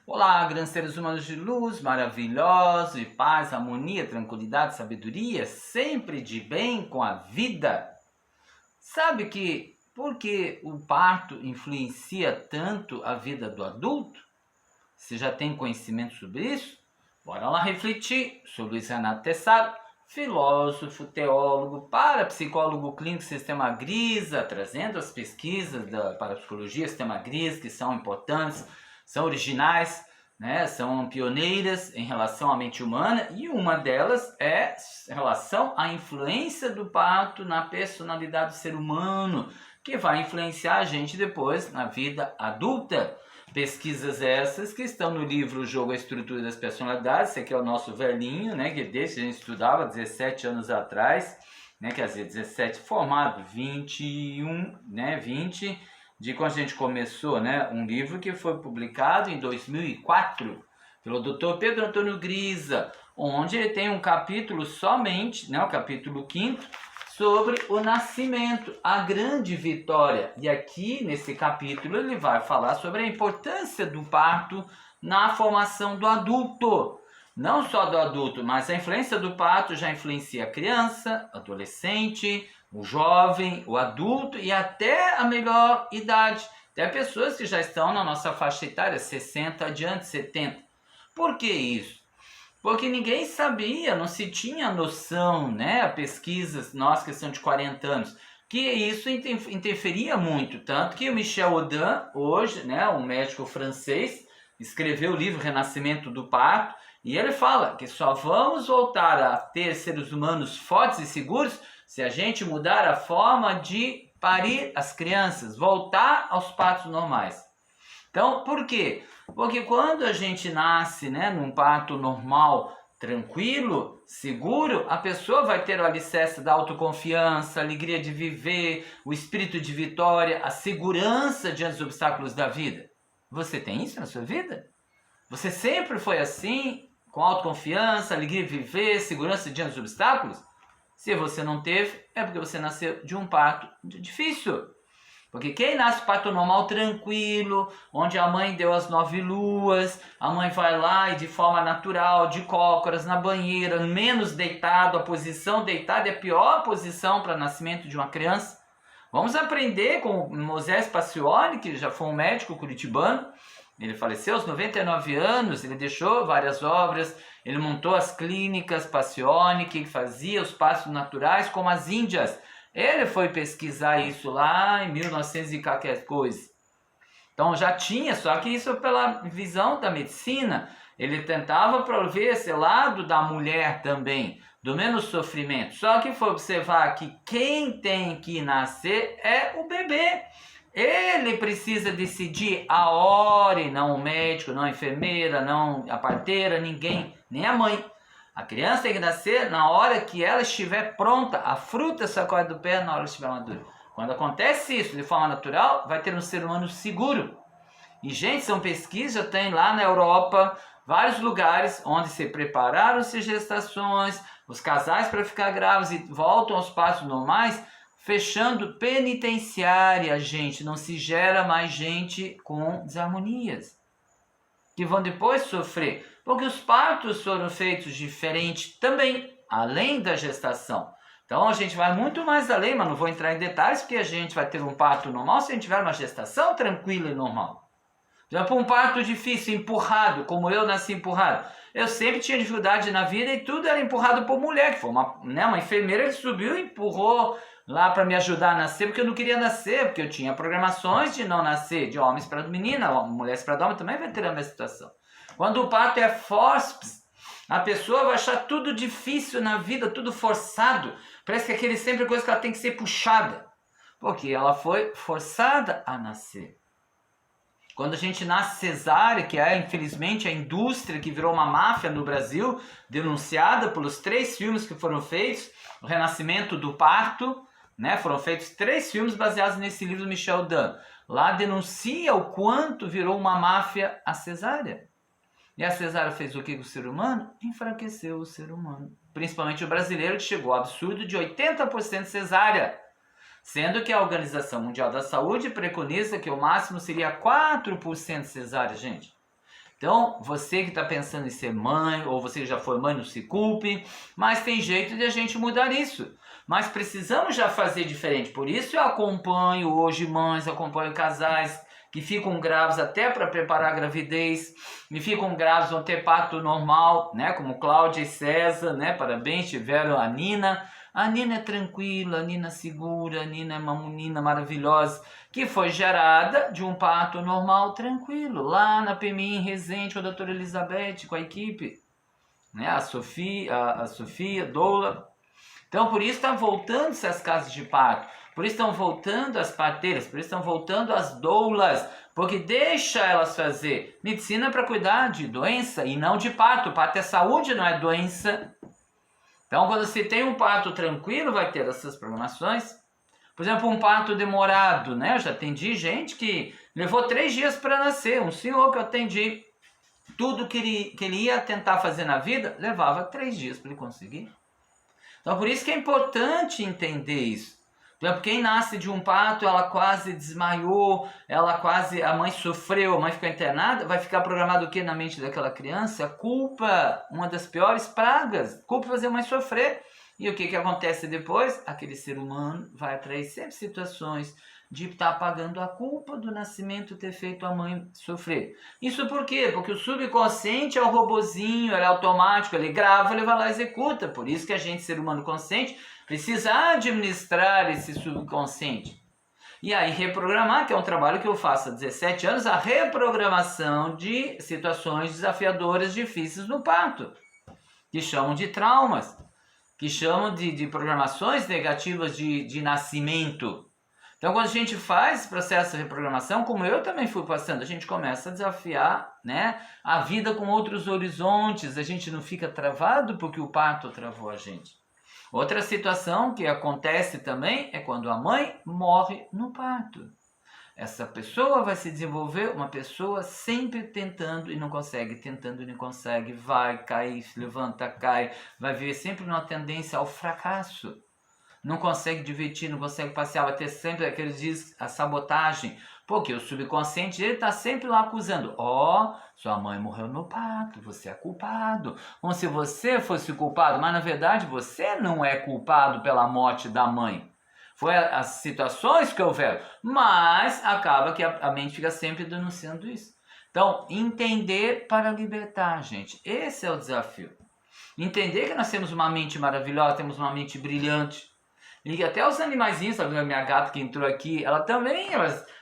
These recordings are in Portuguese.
Olá, grandes seres humanos de luz, maravilhosos, de paz, harmonia, tranquilidade, sabedoria, sempre de bem com a vida. Sabe que por que o parto influencia tanto a vida do adulto? Você já tem conhecimento sobre isso? Bora lá refletir. Sou Luiz Renato Tessaro, filósofo, teólogo, parapsicólogo clínico Sistema Grisa, trazendo as pesquisas da parapsicologia Sistema Grisa, que são importantes, são originais, né? São pioneiras em relação à mente humana, e uma delas é em relação à influência do parto na personalidade do ser humano, que vai influenciar a gente depois na vida adulta. Pesquisas essas que estão no livro O Jogo, a Estrutura das Personalidades. Esse aqui é o nosso velhinho, né, que desde a gente estudava 17 anos atrás, né, quer dizer, 17 formado, 21, né, 20, de quando a gente começou, né, um livro que foi publicado em 2004 pelo Dr. Pedro Antônio Grisa, onde ele tem um capítulo somente, né, o capítulo 5º, sobre o nascimento, a grande vitória. E aqui, nesse capítulo, ele vai falar sobre a importância do parto na formação do adulto. Não só do adulto, mas a influência do parto já influencia a criança, adolescente, o jovem, o adulto e até a melhor idade. Até pessoas que já estão na nossa faixa etária, 60 adiante, 70. Por que isso? Porque ninguém sabia, não se tinha noção, né? Pesquisas, nós que são de 40 anos, que isso interferia muito. Tanto que o Michel Audin, hoje, né, um médico francês, escreveu o livro Renascimento do Parto, e ele fala que só vamos voltar a ter seres humanos fortes e seguros se a gente mudar a forma de parir as crianças, voltar aos partos normais. Então, por quê? Porque quando a gente nasce, né, num parto normal, tranquilo, seguro, a pessoa vai ter o alicerce da autoconfiança, a alegria de viver, o espírito de vitória, a segurança diante dos obstáculos da vida. Você tem isso na sua vida? Você sempre foi assim, com autoconfiança, alegria de viver, segurança diante dos obstáculos? Se você não teve, é porque você nasceu de um parto difícil. Porque quem nasce parto normal tranquilo, onde a mãe deu as 9 luas, a mãe vai lá e de forma natural, de cócoras, na banheira, menos deitado, a posição deitada é a pior posição para nascimento de uma criança. Vamos aprender com Moisés Pacioli, que já foi um médico curitibano. Ele faleceu aos 99 anos, ele deixou várias obras, ele montou as clínicas Pacioli, que fazia os partos naturais como as índias. Ele foi pesquisar isso lá em 1900 e qualquer coisa. Então já tinha, só que isso pela visão da medicina. Ele tentava prover esse lado da mulher também, do menos sofrimento. Só que foi observar que quem tem que nascer é o bebê. Ele precisa decidir a hora, e não o médico, não a enfermeira, não a parteira, ninguém, nem a mãe. A criança tem que nascer na hora que ela estiver pronta. A fruta sacode do pé na hora que estiver madura. Quando acontece isso de forma natural, vai ter um ser humano seguro. E, gente, são pesquisas, já tem lá na Europa, vários lugares onde se prepararam-se gestações, os casais para ficar grávidos e voltam aos partos normais, fechando penitenciária, gente. Não se gera mais gente com desarmonias, que vão depois sofrer, porque os partos foram feitos diferente também, além da gestação. Então a gente vai muito mais além, mas não vou entrar em detalhes, porque a gente vai ter um parto normal se a gente tiver uma gestação tranquila e normal. Já para um parto difícil, empurrado, como eu nasci empurrado. Eu sempre tinha dificuldade na vida e tudo era empurrado por mulher, que foi uma enfermeira que subiu e empurrou lá para me ajudar a nascer, porque eu não queria nascer, porque eu tinha programações de não nascer, de homens para menina, mulheres para homem, também vai ter a mesma situação. Quando o parto é forceps, a pessoa vai achar tudo difícil na vida, tudo forçado. Parece que aquele sempre coisa que ela tem que ser puxada, porque ela foi forçada a nascer. Quando a gente nasce cesárea, que é infelizmente a indústria que virou uma máfia no Brasil, denunciada pelos 3 filmes que foram feitos, o Renascimento do Parto, né? Foram feitos 3 filmes baseados nesse livro do Michel Audin. Lá denuncia o quanto virou uma máfia a cesárea. E a cesárea fez o que com o ser humano? Enfraqueceu o ser humano. Principalmente o brasileiro, que chegou ao absurdo de 80% cesárea. Sendo que a Organização Mundial da Saúde preconiza que o máximo seria 4% cesárea, gente. Então, você que está pensando em ser mãe, ou você que já foi mãe, não se culpe, mas tem jeito de a gente mudar isso. Mas precisamos já fazer diferente. Por isso eu acompanho hoje mães, acompanho casais que ficam grávidos até para preparar a gravidez, e ficam grávidos, vão ter parto normal, né? Como Cláudia e César, né? Parabéns, tiveram a Nina. A Nina é tranquila, a Nina é segura, a Nina é uma menina maravilhosa, que foi gerada de um parto normal, tranquilo, lá na PMI em Resende, com a doutora Elizabeth, com a equipe, né? A Sofia, Doula. Então, por isso estão voltando-se as casas de parto, por isso estão voltando as parteiras, por isso estão voltando as doulas, porque deixa elas fazer. Medicina é para cuidar de doença e não de parto. Parto é saúde, não é doença. Então, quando você tem um parto tranquilo, vai ter essas programações. Por exemplo, um parto demorado, né? Eu já atendi gente que levou 3 dias para nascer. Um senhor que eu atendi, tudo que ele ia tentar fazer na vida, levava 3 dias para ele conseguir. Então, por isso que é importante entender isso. Por exemplo, quem nasce de um parto, ela quase desmaiou, a mãe sofreu, a mãe ficou internada, vai ficar programado o que na mente daquela criança? A culpa, uma das piores pragas, culpa fazer a mãe sofrer. E o que acontece depois? Aquele ser humano vai atrair sempre situações de estar pagando a culpa do nascimento ter feito a mãe sofrer. Isso por quê? Porque o subconsciente é o robozinho, ele é automático, ele grava, ele vai lá e executa. Por isso que a gente, ser humano consciente, precisa administrar esse subconsciente. E aí reprogramar, que é um trabalho que eu faço há 17 anos, a reprogramação de situações desafiadoras, difíceis no parto, que chamam de traumas, que chamam de programações negativas de nascimento. Então, quando a gente faz esse processo de reprogramação, como eu também fui passando, a gente começa a desafiar, né, a vida com outros horizontes, a gente não fica travado porque o parto travou a gente. Outra situação que acontece também é quando a mãe morre no parto. Essa pessoa vai se desenvolver uma pessoa sempre tentando e não consegue, tentando e não consegue, vai, cai, se levanta, cai, vai viver sempre numa tendência ao fracasso. Não consegue divertir, não consegue passear, vai ter sempre aqueles dias, a sabotagem, porque o subconsciente ele está sempre lá acusando, sua mãe morreu no parto, você é culpado, como se você fosse culpado, mas na verdade você não é culpado pela morte da mãe, foi as situações que houveram, mas acaba que a mente fica sempre denunciando isso. Então, entender para libertar, gente, esse é o desafio. Entender que nós temos uma mente maravilhosa, temos uma mente brilhante. E até os animaizinhos, sabe, a minha gata que entrou aqui, ela também,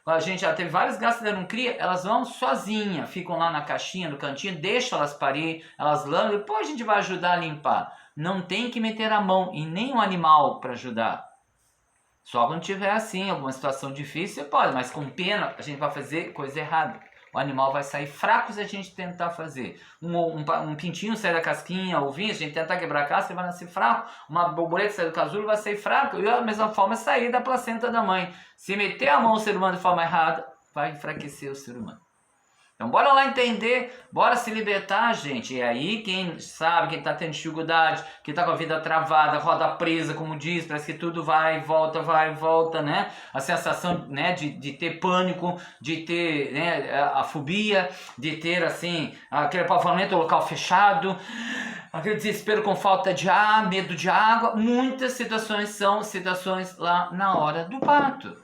a gente já teve várias gatas que não cria, elas vão sozinhas, ficam lá na caixinha, no cantinho, deixam elas parir, elas lambem, depois a gente vai ajudar a limpar. Não tem que meter a mão em nenhum animal para ajudar. Só quando tiver assim, alguma situação difícil, pode, mas com pena a gente vai fazer coisa errada. O animal vai sair fraco se a gente tentar fazer. Um pintinho sai da casquinha, ovinho, a gente tentar quebrar a casca, ele vai nascer fraco. Uma borboleta sai do casulo, vai sair fraco. E a mesma forma é sair da placenta da mãe. Se meter a mão no ser humano de forma errada, vai enfraquecer o ser humano. Então bora lá entender, bora se libertar, gente. E aí quem sabe, quem está tendo dificuldade, que está com a vida travada, roda presa, como diz, parece que tudo vai e volta, né? A sensação, né, de ter pânico, de ter, né, a fobia, de ter assim, aquele apavoramento no local fechado, aquele desespero com falta de ar, medo de água. Muitas situações são situações lá na hora do parto.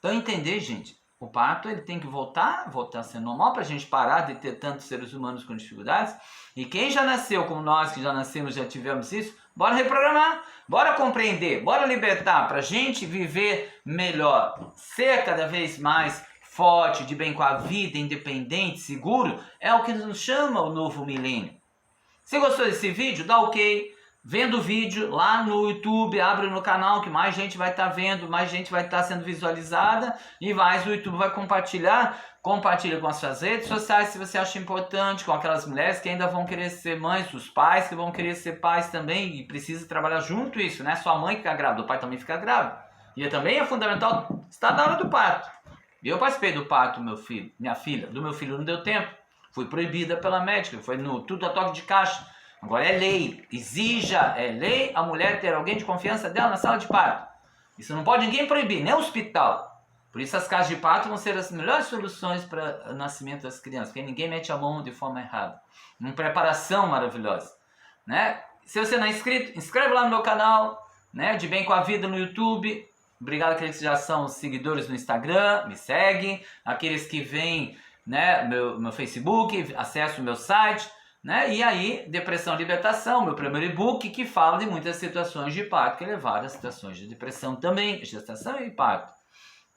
Então entender, gente. O parto ele tem que voltar a ser normal para a gente parar de ter tantos seres humanos com dificuldades. E quem já nasceu como nós, que já nascemos, já tivemos isso, bora reprogramar, bora compreender, bora libertar para a gente viver melhor, ser cada vez mais forte, de bem com a vida, independente, seguro, é o que nos chama o novo milênio. Se gostou desse vídeo, dá ok. Vendo o vídeo lá no YouTube, abre no canal que mais gente vai estar vendo, mais gente vai estar sendo visualizada e mais o YouTube vai compartilhar. Compartilha com as suas redes sociais se você acha importante, com aquelas mulheres que ainda vão querer ser mães, os pais que vão querer ser pais também e precisa trabalhar junto isso, né? Sua mãe fica grávida, o pai também fica grávido. E também é fundamental estar na hora do parto. Eu participei do parto do meu filho não deu tempo, fui proibida pela médica, foi tudo a toque de caixa. Agora é lei, é lei a mulher ter alguém de confiança dela na sala de parto. Isso não pode ninguém proibir, nem o hospital. Por isso as casas de parto vão ser as melhores soluções para o nascimento das crianças, porque ninguém mete a mão de forma errada. Uma preparação maravilhosa, né? Se você não é inscrito, inscreve lá no meu canal, né? De Bem com a Vida no YouTube. Obrigado àqueles que já são seguidores no Instagram, me seguem. Aqueles que vêm, né, meu Facebook, acessam o meu site, né? E aí, Depressão e Libertação, meu primeiro e-book, que fala de muitas situações de parto que levaram a situações de depressão também, gestação e parto.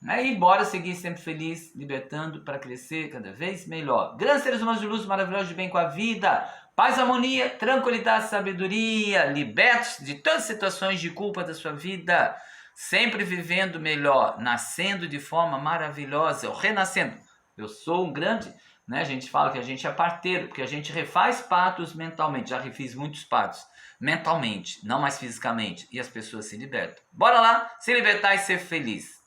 E bora seguir sempre feliz, libertando para crescer cada vez melhor. Grandes seres humanos de luz, maravilhosos, de bem com a vida. Paz, harmonia, tranquilidade, sabedoria. Libertos de todas as situações de culpa da sua vida. Sempre vivendo melhor, nascendo de forma maravilhosa, ou renascendo. Eu sou um grande, né? A gente fala que a gente é parteiro, porque a gente refaz partos mentalmente. Já refiz muitos partos mentalmente, não mais fisicamente. E as pessoas se libertam. Bora lá, se libertar e ser feliz.